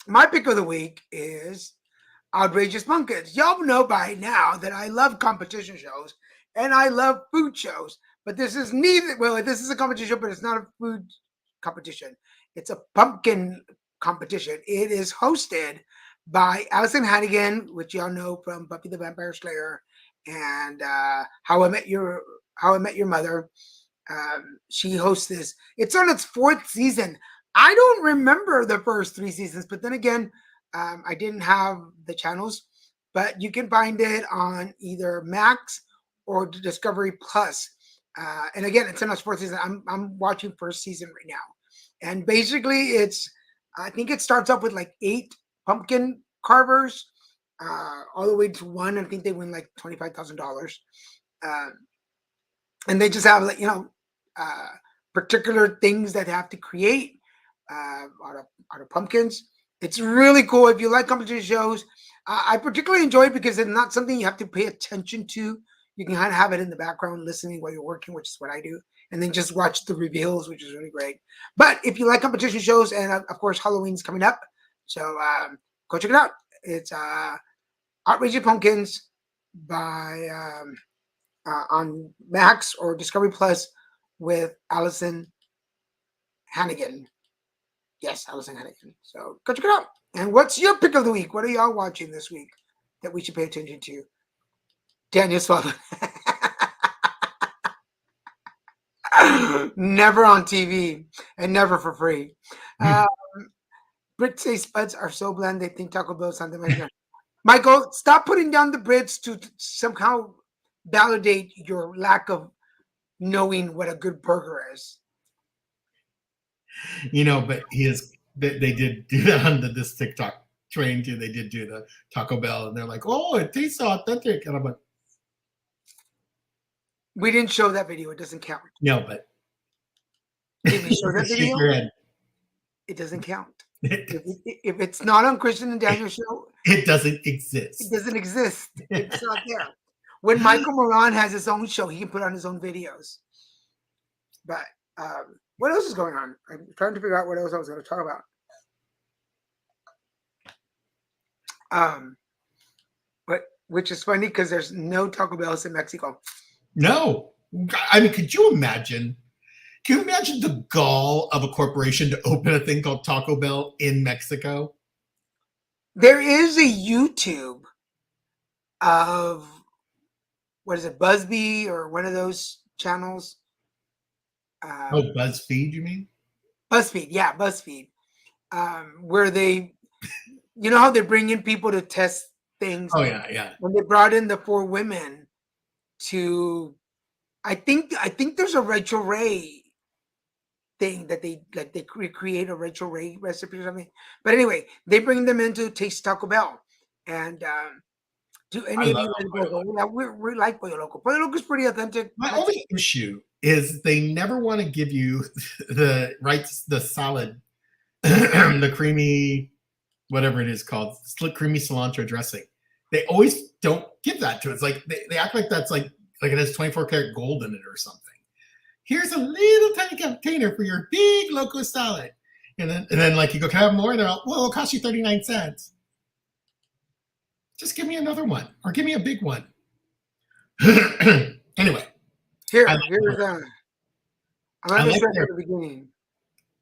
my pick of the week is Outrageous Pumpkins. Y'all know by now that I love competition shows and I love food shows, but this is neither. Well, this is a competition show, but it's not a food competition. It's a pumpkin competition. It is hosted by Allison Hannigan, which y'all know from Buffy the Vampire Slayer and How I Met Your Mother. She hosts this. It's on its 4th season. I don't remember the first 3 seasons, but then again, I didn't have the channels. But you can find it on either Max or Discovery Plus. And again, it's in its 4th season. I'm watching first season right now. And basically, I think it starts off with like 8 pumpkin carvers, all the way to 1. I think they win like $25,000. And they just have like, particular things that they have to create out of pumpkins. It's really cool. If you like competition shows, I particularly enjoy it because it's not something you have to pay attention to. You can kind of have it in the background listening while you're working, which is what I do. And then just watch the reveals, which is really great. But if you like competition shows, and of course, Halloween's coming up. So go check it out. It's Outrageous Pumpkins by on Max or Discovery Plus with Allison Hannigan. Yes, Allison Hannigan. So go check it out. And what's your pick of the week? What are y'all watching this week that we should pay attention to? Daniel Swallow. Never on TV and never for free. Brits say spuds are so bland they think Taco Bell is something like that. Michael, stop putting down the Brits to somehow validate your lack of knowing what a good burger is.
But they did do that on this TikTok train too. They did do the Taco Bell, and they're like, "Oh, it tastes so authentic," and I'm like,
we didn't show that video. It doesn't count.
no, but
Did we show that
shake
video?
your head.
It doesn't count. If it's not on Christian and Daniel's show,
It doesn't exist.
it doesn't exist. It's not there. When Michael Moran has his own show, he can put on his own videos. But what else is going on? I'm trying to figure out what else I was going to talk about. But which is funny because there's no Taco Bells in Mexico.
No, I mean, could you imagine? Can you imagine the gall of a corporation to open a thing called Taco Bell in Mexico?
There is a YouTube of, what is it, BuzzFeed or one of those channels?
BuzzFeed, you mean?
BuzzFeed, yeah, BuzzFeed. Where they, you know how they bring in people to test things?
Oh, yeah.
When they brought in the 4 women to, I think there's a Rachel Ray thing that they recreate a Rachel Ray recipe or something. But anyway, they bring them in to taste Taco Bell. And do any of you we like Pollo Loco. Pollo Loco is pretty authentic.
My only issue is they never want to give you the solid, the creamy whatever it is called, creamy cilantro dressing. They always don't give that to us. Like they act like that's like it has 24 karat gold in it or something. Here's a little tiny container for your big loco salad. And then like you go, can I have more? And they're like, well, it'll cost you 39 cents. Just give me another one or give me a big one. Anyway.
Here's
I
I'm
like
at
their-
the beginning.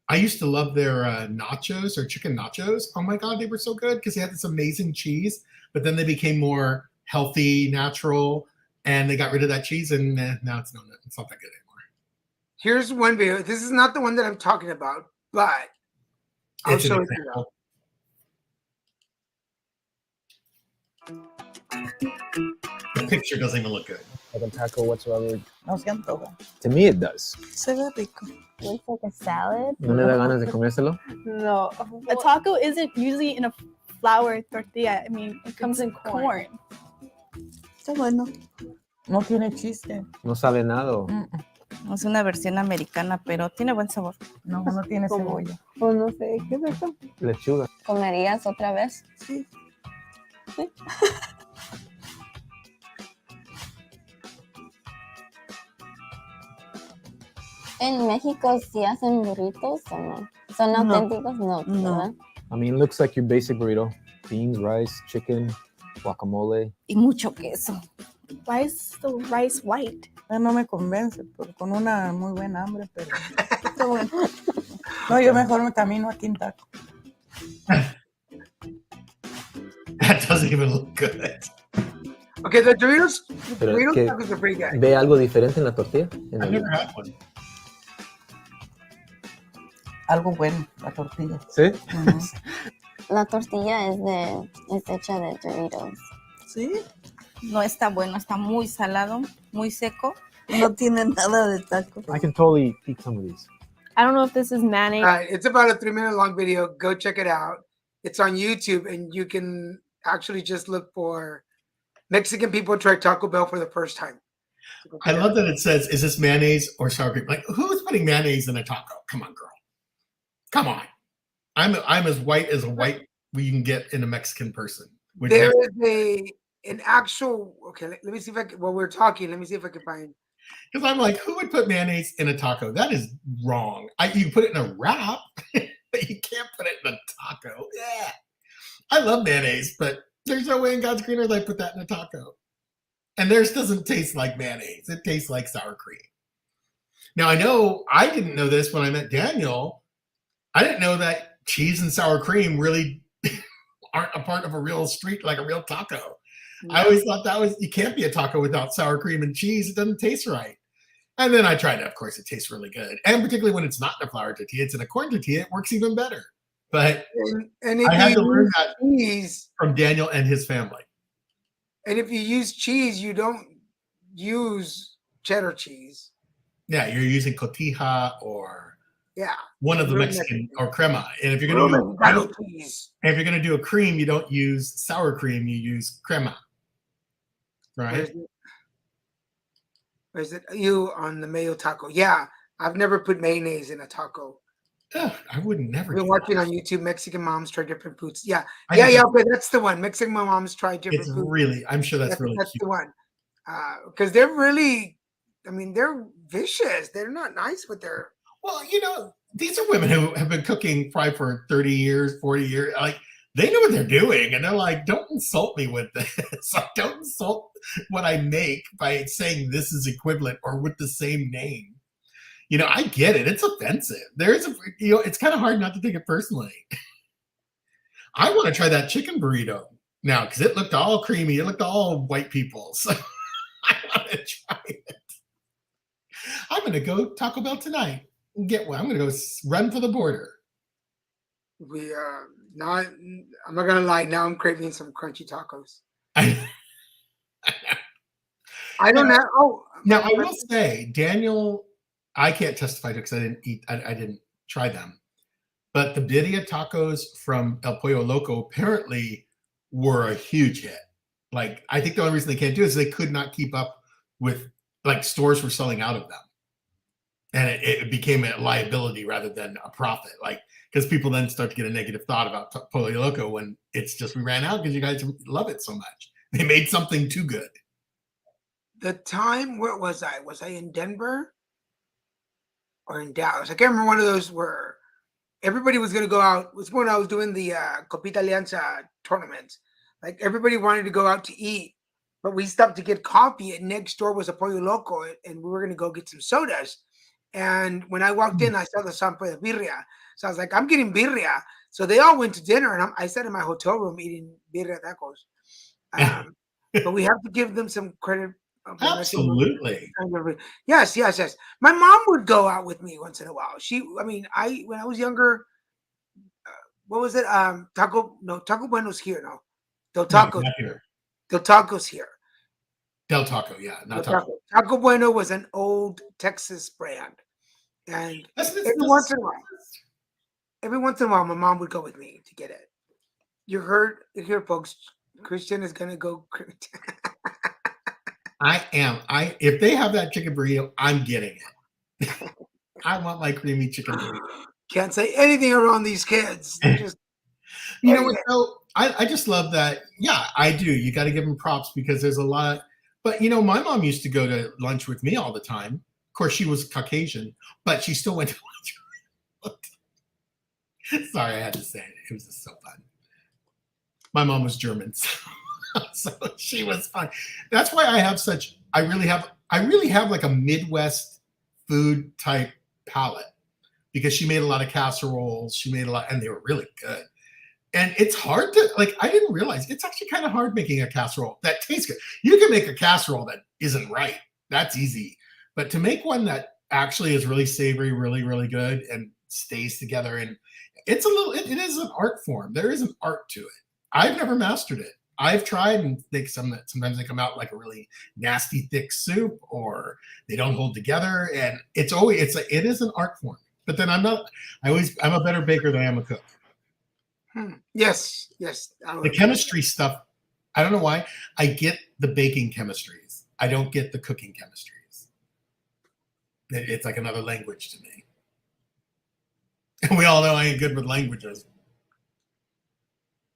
I used to love their nachos or chicken nachos. Oh my God, they were so good because they had this amazing cheese, but then they became more healthy, natural, and they got rid of that cheese, and now it's not that good anymore.
Here's one video. This is not the one that I'm talking about, but I'll
It's an
show it to you.
example. The picture doesn't even look good.
Like a taco whatsoever. No se antoja. To me, it does.
Se ve rico.
Looks like a salad.
¿No le da ganas de comérselo?
No. A taco isn't usually in a flour tortilla. I mean, it comes in corn. Está bueno.
No tiene chiste.
No sabe nada.
Es una versión americana, pero tiene buen sabor.
No,
no tiene cebolla.
O no sé, ¿qué es eso?
Lechuga.
¿Comerías otra vez?
Sí.
Sí. En México sí hacen burritos o no? ¿Son
No.
auténticos? No,
No.
¿verdad?
I mean, it looks like your basic burrito. Beans, rice, chicken, guacamole.
Y mucho queso.
Why is the rice white?
No me convence, pero con una muy buena hambre, pero... Está bueno. No, yo mejor me camino aquí en taco.
That doesn't even look good.
Okay, the Doritos
Pero que-
tacos are pretty good.
¿Ve algo diferente en la tortilla? En
I've
el-
never had one.
Algo bueno, la tortilla.
¿Sí?
Ujú.
La tortilla es hecha de Doritos.
¿Sí?
No está bueno, está muy salado, muy seco.
No tiene nada de taco.
I can totally eat some of these.
I don't know if this is mayonnaise.
It's about a 3-minute long video. Go check it out. It's on YouTube, and you can actually just look for Mexican people try Taco Bell for the first time. So go
I
check it
love
out.
that it says, is this mayonnaise or sour cream? Like, who's putting mayonnaise in a taco? Come on, girl. Come on. I'm as white as a white you can get in a Mexican person. With
There
mayonnaise.
is an actual. Okay, let me see if I can. While we're talking, let me see if I can find.
Because I'm like, who would put mayonnaise in a taco? That is wrong. You can put it in a wrap, but you can't put it in a taco. Yeah. I love mayonnaise, but there's no way in God's green earth I put that in a taco. And theirs doesn't taste like mayonnaise. It tastes like sour cream. Now, I didn't know this when I met Daniel. I didn't know that cheese and sour cream really aren't a part of a real street, like a real taco. I always thought you can't be a taco without sour cream and cheese. It doesn't taste right. And then I tried it. Of course, it tastes really good. And particularly when it's not in a flour tortilla, it's in a corn tortilla, it works even better. But
And if
I had
you
to learn
use
that
cheese,
from Daniel and his family.
and if you use cheese, you don't use cheddar cheese.
Yeah, you're using cotija or
Yeah.
one of the
Real
Mexican
Mexican.
or crema. And if you're
Real
going to
Mexicano cheese.
if you're going to do a cream, you don't use sour cream, you use crema. Right?
Where's it? You on the mayo taco? Yeah, I've never put mayonnaise in a taco.
Ugh, I would never.
I've been
do
watching
that.
on YouTube. Mexican moms try different foods. Yeah,
I
yeah.
think
Okay, that's the one. Mexican moms try different
It's
foods.
really, I'm sure that's really
That's
cute.
the one. Because they're really, I mean, they're vicious. They're not nice with their.
Well, these are women who have been cooking probably for 30 years, 40 years. Like, they know what they're doing. And they're like, don't insult me with this. Like, don't insult what I make by saying this is equivalent or with the same name. I get it. It's offensive. It's kind of hard not to take it personally. I want to try that chicken burrito now because it looked all creamy. It looked all white people. So I want to try it. I'm going to go Taco Bell tonight and get one. I'm going to go run for the border.
We not. I'm not gonna lie. Now I'm craving some crunchy tacos.
I
don't know. Oh,
Now I will say, Daniel, I can't testify to because I didn't eat. I didn't try them, but the birria tacos from El Pollo Loco apparently were a huge hit. Like, I think the only reason they can't do it is they could not keep up with, like, stores were selling out of them, and it became a liability rather than a profit. Like, because people then start to get a negative thought about Pollo Loco when it's just we ran out because you guys love it so much. They made something too good.
The time, where was I? Was I in Denver or in Dallas? I can't remember one of those where everybody was going to go out. It was when I was doing the Copita Alianza tournaments. Like everybody wanted to go out to eat, but we stopped to get coffee, and next door was a Pollo Loco, and we were going to go get some sodas. And when I walked in, I saw the sign for the birria. So I was like, I'm getting birria. So they all went to dinner, and I sat in my hotel room eating birria tacos. But we have to give them some credit.
Absolutely.
Yes. My mom would go out with me once in a while. When I was younger, what was it? Taco Bueno's here. No, Del Taco.
No, not here.
Del Taco's here.
Del Taco, yeah, not
Del
Taco.
Taco Bueno was an old Texas brand, and every once in a while, my mom would go with me to get it. You heard it here, folks. Christian is gonna go.
I am. If they have that chicken burrito, I'm getting it. I want my creamy chicken burrito.
Can't say anything around these kids. Just,
you know what? So I just love that. Yeah, I do. You got to give them props because there's a lot. But you know, my mom used to go to lunch with me all the time. Of course, she was Caucasian, but she still went to lunch. Sorry, I had to say it. It was just so fun. My mom was German, so she was fun. That's why I really have like a Midwest food type palate because she made a lot of casseroles. She made a lot, and they were really good. And it's hard to, like, I didn't realize it's actually kind of hard making a casserole that tastes good. You can make a casserole that isn't right. That's easy. But to make one that actually is really savory, really, really good and stays together, and it is an art form. There is an art to it. I've never mastered it. I've tried and think sometimes they come out like a really nasty, thick soup or they don't hold together. And it is an art form. But then I'm a better baker than I am a cook.
Yes.
The chemistry stuff, I don't know why. I get the baking chemistries. I don't get the cooking chemistries. It's like another language to me. And we all know I ain't good with languages.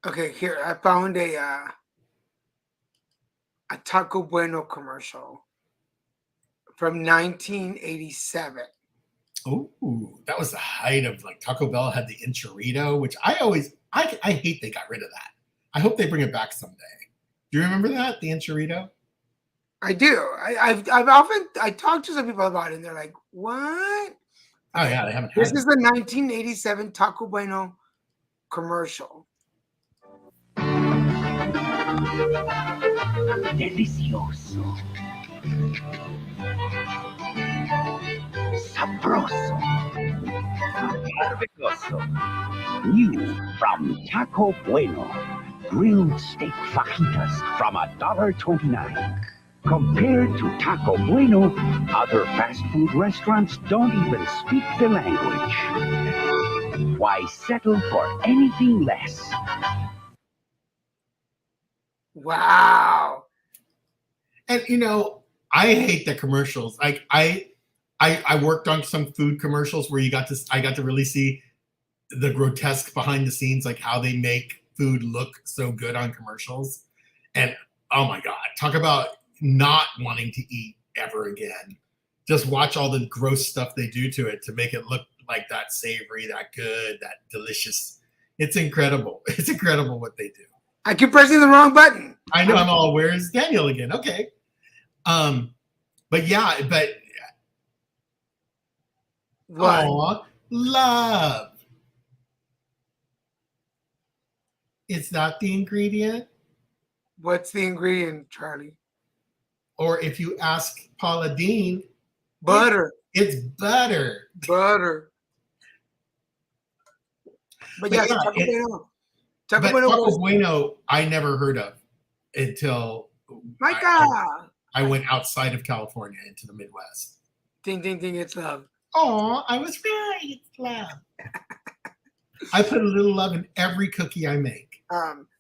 Okay, here I found a Taco Bueno commercial from 1987.
Oh, that was the height of like Taco Bell had the enchilada, which I hate they got rid of that. I hope they bring it back someday. Do you remember that, the enchilada?
I do. I've often talked to some people about it, and they're like, "What?"
Oh yeah, they haven't.
This is the 1987 Taco Bueno commercial.
Delicioso. Sabroso. Maravilloso. New from Taco Bueno. Grilled steak fajitas from $1.29. Compared to Taco Bueno, other fast food restaurants don't even speak the language. Why settle for anything less?
Wow.
And you know, I hate the commercials. Like I worked on some food commercials where I got to really see the grotesque behind the scenes, like how they make food look so good on commercials. And oh my God, talk about not wanting to eat ever again. Just watch all the gross stuff they do to it to make it look like that savory, that good, that delicious. It's incredible. It's incredible what they do.
I keep pressing the wrong button.
I know. I'm all, where's Daniel again? Okay. But
what?
Aw, love. Is that the ingredient?
What's the ingredient, Charlie?
Or if you ask Paula Deen,
butter.
It's butter.
Butter. But yeah,
Taco Bueno, I never heard of until I went outside of California into the Midwest.
Ding, ding, ding, it's love.
Oh, I was right. It's love. I put a little love in every cookie I make.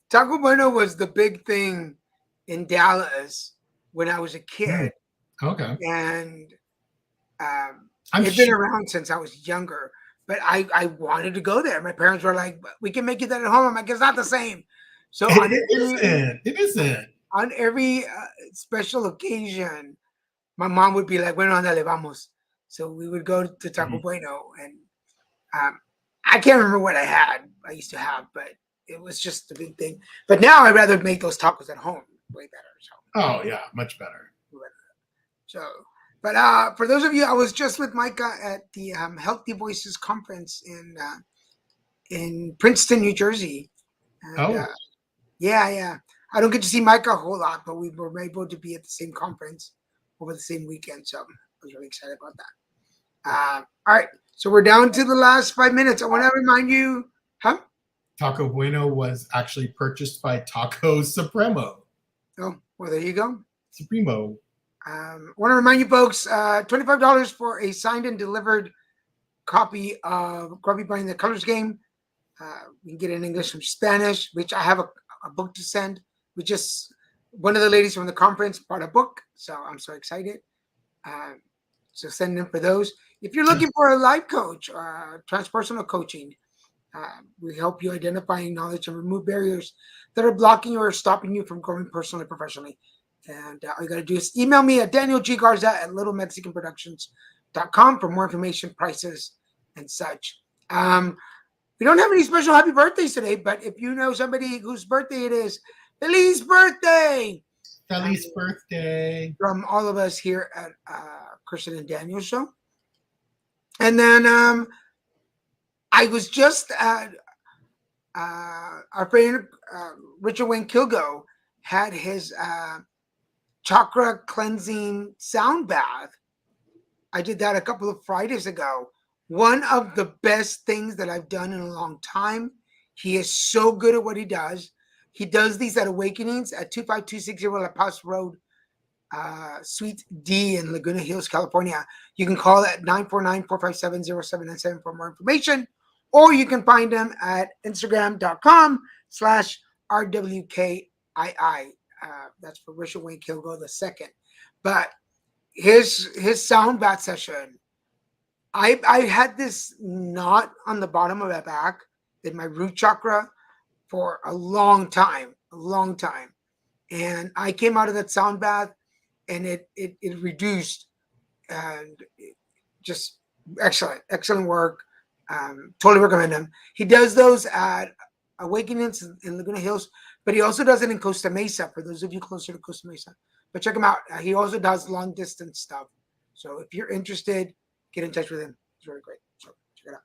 Taco Bueno was the big thing in Dallas when I was a kid.
Okay.
And It's been around since I was younger, but I wanted to go there. My parents were like, "We can make you that at home." I'm like, "It's not the same." So
it isn't.
On every special occasion, my mom would be like, "Bueno, andale, vamos." So we would go to Taco Bueno, and I can't remember what I used to have, but it was just a big thing. But now I'd rather make those tacos at home, way better. So.
Oh yeah, much better.
So, but for those of you, I was just with Micah at the Healthy Voices conference in Princeton, New Jersey. And, yeah. I don't get to see Micah a whole lot, but we were able to be at the same conference over the same weekend. So I was really excited about that. All right. So we're down to the last 5 minutes. I want to remind you,
Taco Bueno was actually purchased by Taco Supremo.
Oh, well, there you go.
Supremo.
I want to remind you folks, $25 for a signed and delivered copy of Grubby Bunny the Colors Game. You can get it in English and Spanish, which I have a book to send. One of the ladies from the conference bought a book, so I'm so excited. So send them for those. If you're looking for a life coach, transpersonal coaching, we help you identify, acknowledge, and remove barriers that are blocking you or stopping you from growing personally and professionally. And all you got to do is email me at danielggarza@littlemexicanproductions.com for more information, prices, and such. We don't have any special happy birthdays today, but if you know somebody whose birthday it is, Feliz birthday!
Feliz birthday!
From all of us here at Christian and Daniel Show. And then I was just at our friend Richard Wayne Kilgo had his chakra cleansing sound bath. I did that a couple of Fridays ago. One of the best things that I've done in a long time. He is so good at what he does. He does these at Awakenings at 25260 La Paz Road, Suite D in Laguna Hills, California. You can call at 949-457-0797 for more information, or you can find him at Instagram.com/RWKII. That's for Richard Wayne Kilgo II. But his sound bath session, I had this knot on the bottom of my back in my root chakra for a long time. And I came out of that sound bath and it reduced, and just excellent work. Totally recommend him. He does those at Awakenings in Laguna Hills, but he also does it in Costa Mesa for those of you closer to Costa Mesa. But check him out. He also does long distance stuff. So if you're interested, get in touch with him. It's really great. So check it out.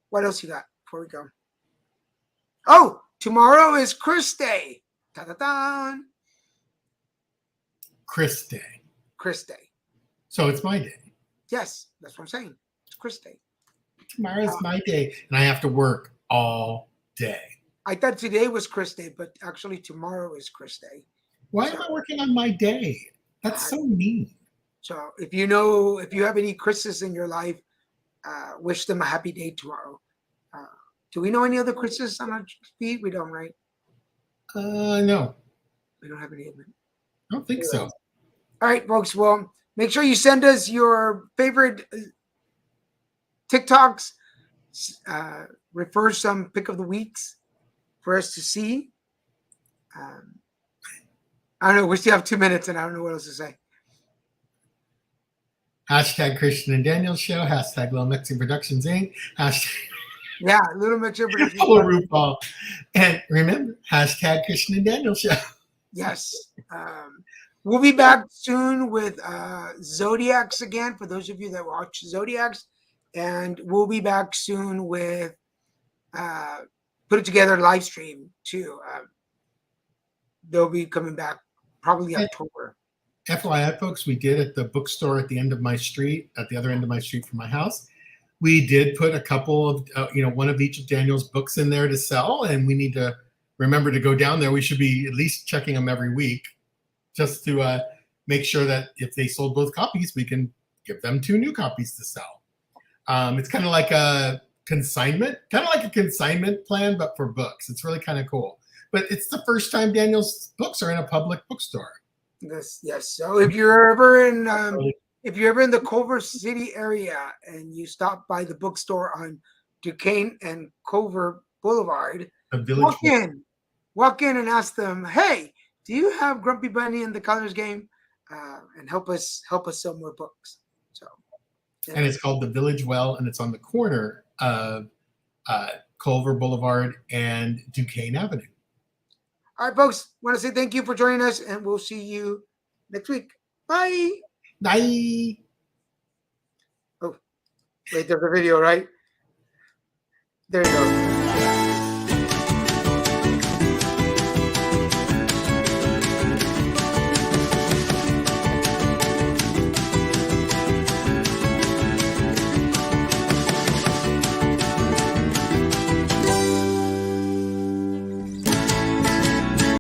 What else you got before we go? Oh, tomorrow is Chris Day. Ta-da-da.
Chris Day.
Chris Day.
So it's my day.
Yes, that's what I'm saying. It's Chris Day.
Tomorrow's my day, and I have to work all day.
I thought today was Chris Day, but actually tomorrow is Chris Day.
Why am I working on my day? That's so mean.
So if you have any Chris's in your life, wish them a happy day tomorrow. Do we know any other Chris's on our feed? We don't, right?
No.
We don't have any of them.
I don't think so.
All right, folks. Well, make sure you send us your favorite TikToks. Refer some pick of the weeks for us to see. I don't know. We still have 2 minutes, and I don't know what else to say.
Hashtag Christian and Daniel Show. Hashtag Little Mexican Productions Inc. Hashtag
Little Mexican Productions.
Follow RuPaul. And remember, hashtag Christian and Daniel Show.
Yes. We'll be back soon with Zodiacs again, for those of you that watch Zodiacs. And we'll be back soon with Put It Together live stream too. They'll be coming back probably October.
FYI, folks, we did at the bookstore at the end of my street, at the other end of my street from my house. We did put a couple of, one of each of Daniel's books in there to sell, and we need to remember to go down there. We should be at least checking them every week just to make sure that if they sold both copies, we can give them 2 new copies to sell. It's kind of like a consignment plan, but for books. It's really kind of cool. But it's the first time Daniel's books are in a public bookstore.
Yes. So if you're ever in if you're ever in the Culver City area and you stop by the bookstore on Duquesne and Culver Boulevard,
The Village
walk in and ask them, hey, do you have Grumpy Bunny and the Colors Game? And help us sell more books. So,
and it's called the Village Well, and it's on the corner of Culver Boulevard and Duquesne Avenue.
All right, folks, want to say thank you for joining us, and we'll see you next week. Bye.
Bye.
Oh, wait, there's a video, right? There you go.